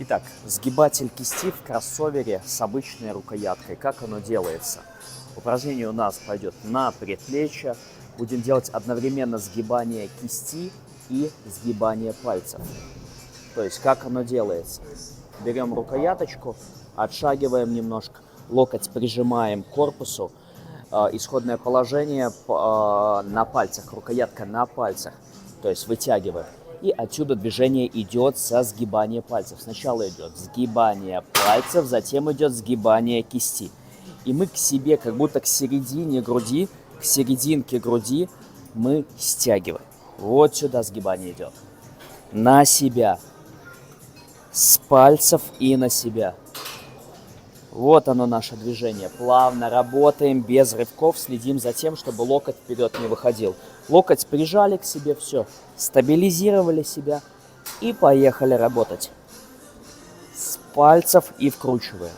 Итак, сгибатель кисти в кроссовере с обычной рукояткой. Как оно делается? Упражнение у нас пойдет на предплечье. Будем делать одновременно сгибание кисти и сгибание пальцев. То есть, как оно делается? Берем рукояточку, отшагиваем немножко, локоть прижимаем к корпусу. Исходное положение на пальцах, рукоятка на пальцах. То есть вытягиваем. И отсюда движение идет со сгибания пальцев. Сначала идет сгибание пальцев, затем идет сгибание кисти. И мы к себе, как будто к середине груди, к серединке груди мы стягиваем. Вот сюда сгибание идет. На себя. С пальцев и на себя. Вот оно наше движение. Плавно работаем, без рывков, следим за тем, чтобы локоть вперед не выходил. Локоть прижали к себе, все, стабилизировали себя и поехали работать. С пальцев и вкручиваем.